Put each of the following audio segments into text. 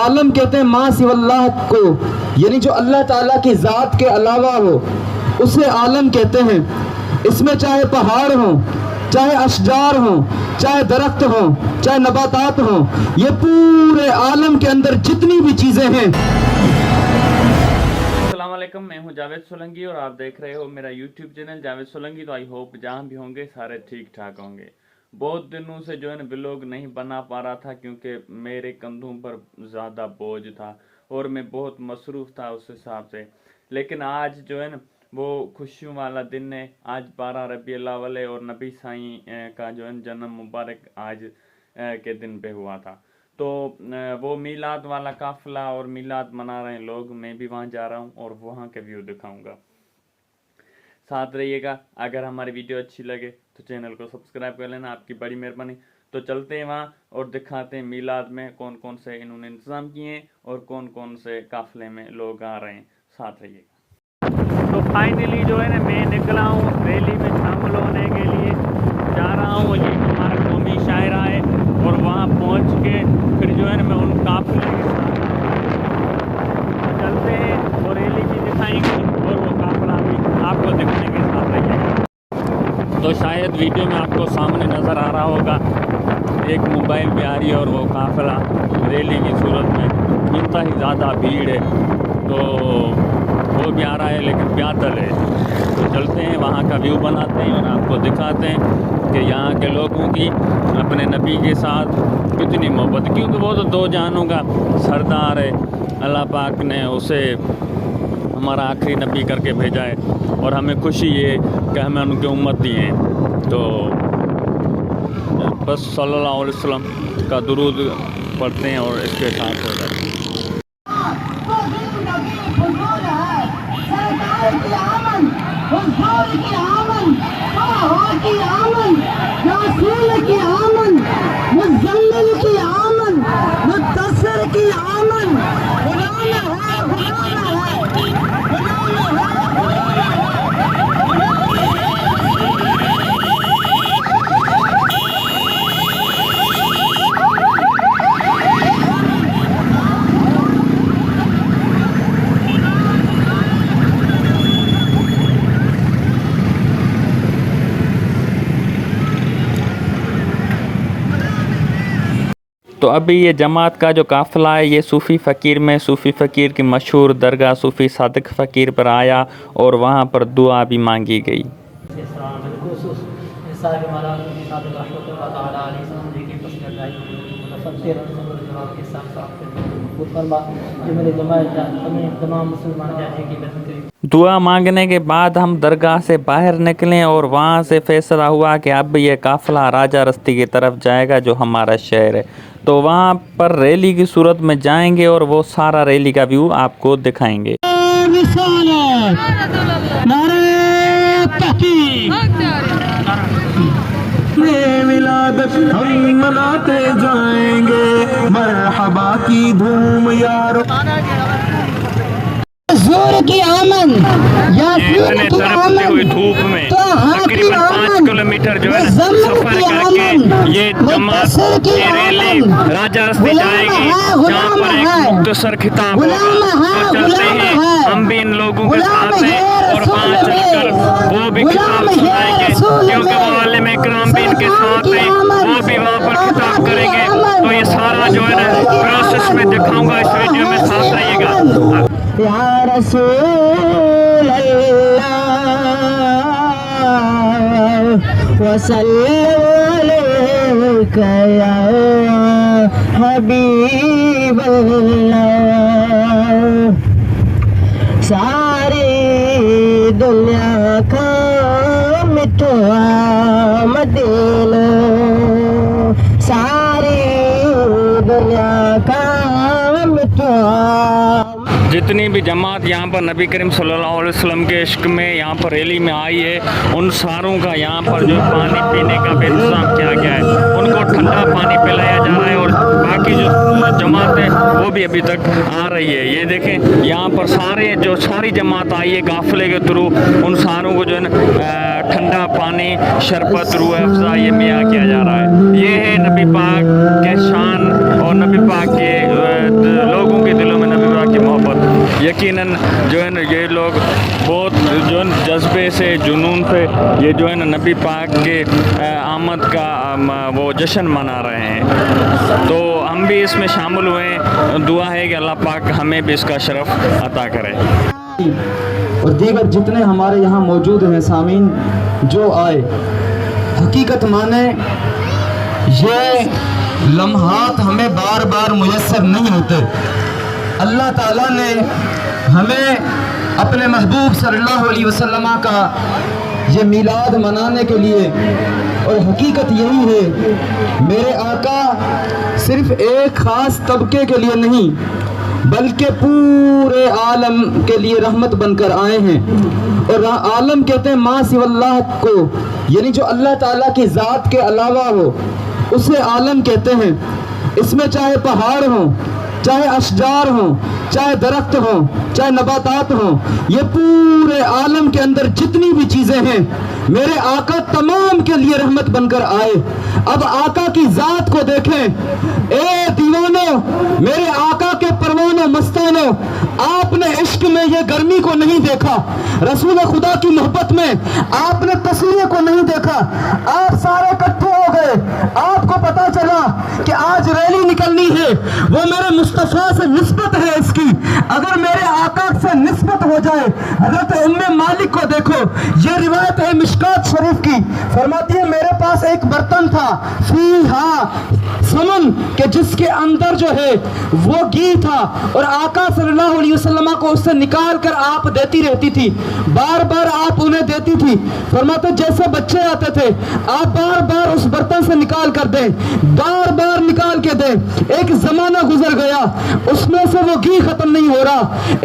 عالم کہتے ہیں ما سوی اللہ کو، یعنی جو اللہ تعالیٰ کی ذات کے علاوہ ہو اسے عالم کہتے ہیں۔ اس میں چاہے پہاڑ ہوں، چاہے اشجار ہوں، چاہے درخت ہوں، چاہے نباتات ہوں، یہ پورے عالم کے اندر جتنی بھی چیزیں ہیں۔ السلام علیکم، میں ہوں جاوید سولنگی اور آپ دیکھ رہے ہو میرا یوٹیوب چینل جاوید سولنگی۔ تو آئی ہوپ جہاں بھی ہوں گے سارے ٹھیک ٹھاک ہوں گے۔ بہت دنوں سے جو ہے نا ولاگ نہیں بنا پا رہا تھا کیونکہ میرے کندھوں پر زیادہ بوجھ تھا اور میں بہت مصروف تھا اس حساب سے۔ لیکن آج جو ہے نا وہ خوشیوں والا دن ہے، آج 12 ربیع الاول ہے اور نبی سائیں کا جو ہے جنم مبارک آج کے دن پہ ہوا تھا۔ تو وہ میلاد والا قافلہ اور میلاد منا رہے ہیں لوگ، میں بھی وہاں جا رہا ہوں اور وہاں کا ویو دکھاؤں گا۔ ساتھ رہیے گا، اگر ہماری ویڈیو اچھی لگے تو چینل کو سبسکرائب کر لینا، آپ کی بڑی مہربانی۔ تو چلتے ہیں وہاں اور دکھاتے ہیں میلاد میں کون کون سے انہوں نے انتظام کیے ہیں اور کون کون سے قافلے میں لوگ آ رہے ہیں، ساتھ رہیے گا۔ تو فائنلی جو ہے نا میں نکلا ہوں ریلی میں شامل ہونے کے لیے، جا رہا ہوں، یہ ہمارا قومی شاعرہ ہے اور وہاں پہنچ کے پھر جو ہے نا میں ان قافلے کے ساتھ چلتے ہیں اور ریلی بھی دکھائیں گے اور وہ قافلہ بھی آپ کو دکھنے کے ساتھ رہیے گا۔ تو شاید ویڈیو میں آپ کو سامنے نظر آ رہا ہوگا ایک موبائل بھی آ رہی ہے اور وہ قافلہ ریلی کی صورت میں انتہائی زیادہ بھیڑ ہے، تو وہ بھی آ رہا ہے لیکن پیادل ہے۔ تو چلتے ہیں وہاں کا ویو بناتے ہیں اور آپ کو دکھاتے ہیں کہ یہاں کے لوگوں کی اپنے نبی کے ساتھ کتنی محبت، کیونکہ وہ تو دو جہانوں کا سردار ہے، اللہ پاک نے اسے ہمارا آخری نبی کر کے بھیجا ہے اور ہمیں خوشی ہے کہ ہمیں ان کی امت دی ہیں۔ تو بس صلی اللہ علیہ وسلم کا درود پڑھتے ہیں اور اس کے ساتھ ہو جاتے ہیں۔ تو ابھی یہ جماعت کا جو قافلہ ہے یہ صوفی فقیر میں صوفی فقیر کی مشہور درگاہ صوفی صادق فقیر پر آیا اور وہاں پر دعا بھی مانگی گئی۔ دعا مانگنے کے بعد ہم درگاہ سے باہر نکلیں اور وہاں سے فیصلہ ہوا کہ اب یہ قافلہ راجہ رستی کی طرف جائے گا جو ہمارا شہر ہے۔ تو وہاں پر ریلی کی صورت میں جائیں گے اور وہ سارا ریلی کا ویو آپ کو دکھائیں گے۔ ہم مناتے جائیں گے مرحبا کی دھوم یارو، زور کی آمن یا اتنے تڑپتی ہوئی دھوپ میں تقریباً 5 کلومیٹر جو ہے سفر کر کے یہ جماعت کی ریلی راجہ رستی جائے گی، جہاں پر ایک مختصر خطاب ہوگا۔ تو چلتے ہیں، ہم بھی ان لوگوں کے ساتھ ہیں اور وہاں چل کر وہ بھی خطاب سنائیں گے کیونکہ وہ عالم اکرام بھی ان کے ساتھ ہیں، وہ بھی وہاں پر خطاب کریں گے۔ تو یہ سارا جو ہے نا پروسیس میں دکھاؤں گا اس ویڈیو میں، ساتھ رہیے گا۔ یا رسول اللہ وسلم علیک یا حبیب اللہ، ساری دنیا کا مٹھا مدینہ، ساری دنیا کا مٹھا۔ جتنی بھی جماعت یہاں پر نبی کریم صلی اللہ علیہ وسلم کے عشق میں یہاں پر ریلی میں آئی ہے، ان ساروں کا یہاں پر جو پانی پینے کا بھی انتظام کیا گیا ہے، ان کو ठंडा पानी पिलाया जा रहा है और बाकी जो जमात है वो भी अभी तक आ रही है। ये देखें यहाँ पर सारी जमात आई है काफिले के थ्रू, उन सारों को जो है ना ठंडा पानी, शरबत, रूह अफ़ज़ा ये मुहैया किया जा रहा है। ये है नबी पाक के शान और नबी पाक के लोगों के दिलों में नबी पाक की मोहब्बत। यकीनन जो है ना ये लोग बहुत जो है जज्बे से, जुनून से ये जो है ना नबी पाक के आमद का वो जश्न मना रहे हैं। तो हम भी इसमें शामिल हुए हैं। दुआ है कि अल्लाह पाक हमें भी इसका शरफ अता करे। और दीगर जितने हमारे यहाँ मौजूद हैं सामीन जो आए, हकीकत माने ये लम्हात हमें बार बार मुयस्सर नहीं होते। अल्लाह ताला ने हमें अपने महबूब सल्लल्लाहु अलैहि वसल्लम का ये मिलाद मनाने के लिए, और हकीकत यही है मेरे आका सिर्फ एक ख़ास तबके के लिए नहीं बल्कि पूरे आलम के लिए रहमत बनकर आए हैं। और आलम कहते हैं मा सिवल्लाह को, यानी जो अल्लाह ताला की ज़ात के अलावा हो उसे आलम कहते हैं। इसमें चाहे पहाड़ हो, चाहे अशजार हो, चाहे दरख्त हो, चाहे नबातात हो, ये पूरे आलम के अंदर जितनी भी चीज़ें हैं मेरे आका तमाम के लिए रहमत बनकर आए। अब आका की ज़ात को देखें। ए दीवानों, मेरे आका के परवानों मस्तानों, आपने इश्क में ये गर्मी को नहीं देखा, रसूल खुदा की मोहब्बत में आपने तस्वीर को नहीं देखा। आप सारे इकट्ठे हो गए, आपको पता चला कि आज रैली निकलनी है, वो मेरे मुस्तफ़ा से निस्बत है इसकी। अगर मेरे आका से निस्बत हो जाए, हज़रत उम्मे मालिक को देखो, ये रिवायत है मिशकात शरीफ की, फरमाती है मेरे पास एक बर्तन था फीहा समन, के जिसके अंदर जो है वो घी था, और आका सल्लल्लाहु अलैहि वसल्लम को उससे निकाल कर आप देती रहती थी, बार बार आप उन्हें देती थी। फरमाते जैसे बच्चे आते थे आप बार बार उस बर्तन से निकाल कर दें, बार बार निकाल के दें। एक जमाना गुजर गया, उसमें से वो घी खत्म नहीं हो रहा।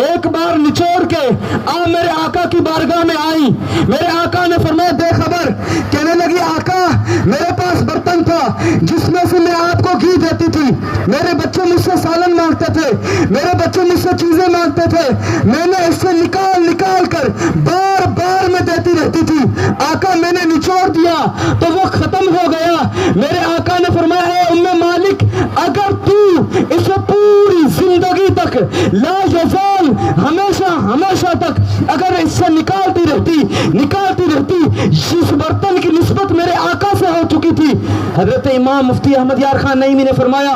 एक बार निचोड़ के आप मेरे आका की बारगाह में आई, मेरे आका ने फरमाया दे खबर। कहने लगी आका मेरे पास बर्तन था जिसमें से मैं आपको घी देती थी, मेरे बच्चे मुझसे सालन मांगते थे, मेरे बच्चे मुझसे चीजें मांगते थे, मैंने इससे निकाल निकाल कर बार बार मैं देती रहती थी। आका मैंने निचोड़ दिया तो वो खत्म हो गया। मेरे आका ने फरमाया है उम्मे मालिक, अगर तू इसे पूरी जिंदगी तक ला यज़ाल, हमेशा हमेशा तक अगर इससे निकालती रहती, जिस बर्तन की निस्बत मेरे आका से हो चुकी थी। हजरत इमाम मुफ्ती अहमद यार खान नईमी ने फरमाया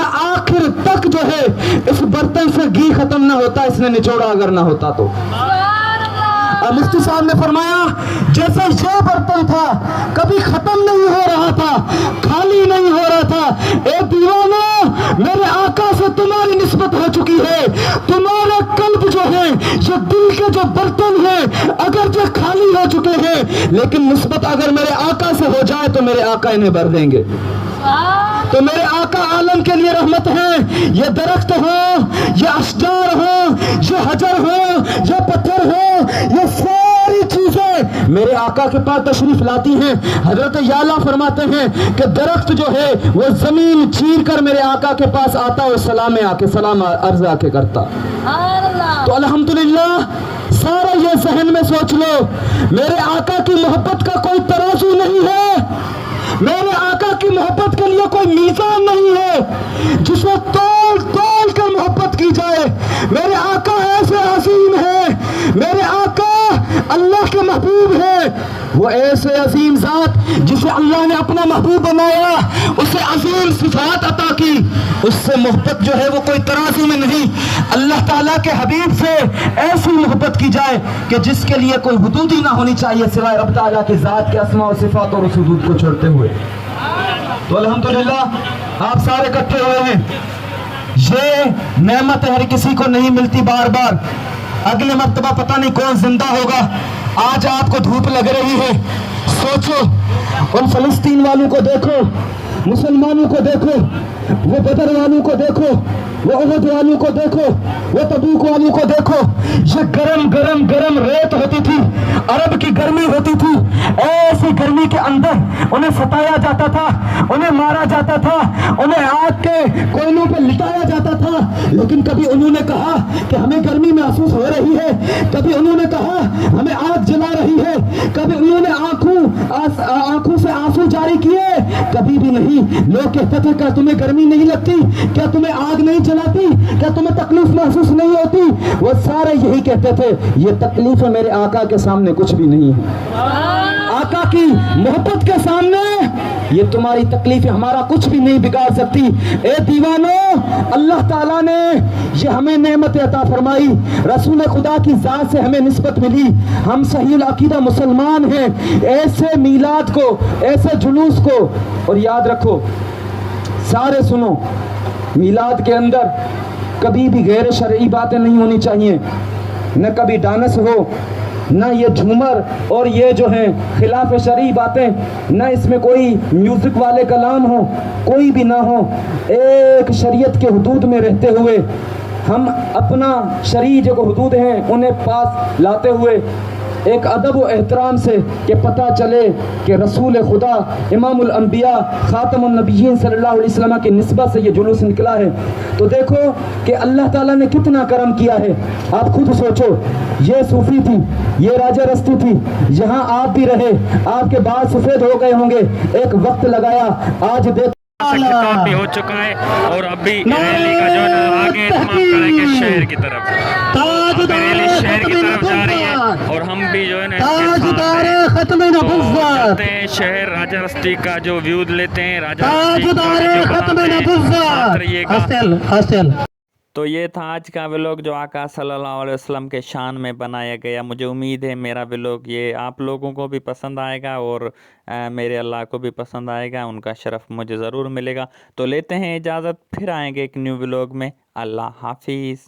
आखिर तक जो है इस बर्तन से घी खत्म ना होता, इसने निचोड़ा अगर ना होता तो। और मुफ्ती साहब ने फरमाया जैसे ये बर्तन था कभी खत्म नहीं हो रहा था, खाली नहीं हो रहा था। ए दीवाना, मेरे आका से तुम्हारी निस्बत हो चुकी है, तुम्हारा कल्ब जो है, ये दिल के जो बर्तन है अगर जो खाली हो चुके हैं, लेकिन निस्बत अगर मेरे आका से हो जाए तो मेरे आका इन्हें भर देंगे। तो मेरे आका आलम के लिए रहमत है। ये दरख्त हो, ये अशजार हो, ये हजर हो, ये पत्थर हो, ये सारी चीजें मेरे आका के पास तशरीफ लाती हैं। हजरत याला फरमाते हैं कि दरख्त जो है वो जमीन चीर कर मेरे आका के पास आता और सलाम आके सलाम अर्ज आके करता। तो अल्हम्दुलिल्लाह, सारा ये जहन में सोच लो, मेरे आका की मोहब्बत का कोई तराजू नहीं है, मेरे आका की मोहब्बत के लिए कोई मीज़ान नहीं है जिसे तोल तोल कर मोहब्बत की जाए। मेरे आका ऐसे अजीम है, मेरे आका अल्लाह के महबूब है, वो ऐसे अजीम ज़ात जिसे अल्लाह ने अपना महबूब बनाया, उसे अजीम सिफात अता की, उससे मोहब्बत जो है वो कोई तराजू में नहीं। अल्लाह ताला के हबीब से ऐसी मोहब्बत की जाए कि जिसके लिए कोई हुदूद ही ना होनी चाहिए सिवाय रब ताला की ज़ात के अस्मा और सिफात और उस हुदूद को छोड़ते हुए। तो अल्हम्दुलिल्लाह आप सारे इकट्ठे हुए हैं। ये नेमत हर किसी को नहीं मिलती बार बार, अगले मर्तबा पता नहीं कौन जिंदा होगा। आज आपको धूप लग रही है, सोचो उन फलस्तीन वालों को देखो, मुसलमानों को देखो, वो बदर वालों को देखो, वो उहद वालों को देखो, वो तबूक वालों को देखो। ये गरम गरम गरम रेत होती थी, अरब की गर्मी होती थी, ऐसी गर्मी के अंदर उन्हें सताया जाता था, उन्हें मारा कोयलों पे लिटाया जाता था, लेकिन कभी उन्होंने कहा कि हमें गर्मी महसूस हो रही है, कभी उन्होंने कहा हमें आग जला रही है, कभी उन्होंने आंखों से आंसू जारी किए, कभी भी नहीं। लोग कहते थे क्या तुम्हें गर्मी नहीं लगती, क्या तुम्हें आग नहीं जलाती, क्या तुम्हें तकलीफ महसूस नहीं होती? वो सारे यही कहते थे, ये तकलीफ मेरे आका के सामने कुछ भी नहीं है। आका की मोहब्बत के सामने ये तुम्हारी तकलीफ हमारा कुछ भी नहीं बिगाड़ सकती। ए दीवानो, अल्लाह ताला ने ये हमें नेमत अता फरमाई, रसूल खुदा की जात से हमें निस्बत मिली, हम सही अकीदा मुसलमान हैं। ऐसे मीलाद को, ऐसे जुलूस को, और याद रखो सारे सुनो, मीलाद के अंदर कभी भी गैर शरई बातें नहीं होनी चाहिए, न कभी डांस हो, न ये झूमर और ये जो है खिलाफ शरई बातें, न इसमें कोई म्यूजिक वाले कलाम हो, कोई भी ना हो। एक शरीयत के हुदूद में रहते हुए हम अपना शरई जो हुदूद हैं उन्हें पास लाते हुए एक अदब व एहतराम से कि पता चले कि रसूल खुदा इमामुल अंबिया खातमुन नबिय्यीन सल्लल्लाहु अलैहि वसल्लम की निस्बत से ये जुलूस निकला है। तो देखो कि अल्लाह ताला ने कितना करम किया है। आप खुद सोचो, ये सूफी थी, ये राजा रस्ती थी, यहाँ आप भी रहे, आपके बाल सफेद हो गए होंगे, एक वक्त लगाया, आज देख खिताब भी हो चुका है और अभी रैली का जो है आगे तमाम करेंगे शहर की तरफ। रैली शहर की तरफ जा रही है और हम भी जो है ना चलते हैं शहर राजा रस्ती का जो व्यू लेते हैं। राजा रस्ती तो ये था आज का व्लॉग जो आका सल्लल्लाहु अलैहि वसल्लम के शान में बनाया गया। मुझे उम्मीद है मेरा व्लॉग ये आप लोगों को भी पसंद आएगा और मेरे अल्लाह को भी पसंद आएगा, उनका शरफ मुझे ज़रूर मिलेगा। तो लेते हैं इजाज़त, फिर आएंगे एक न्यू व्लॉग में। अल्लाह हाफिज़।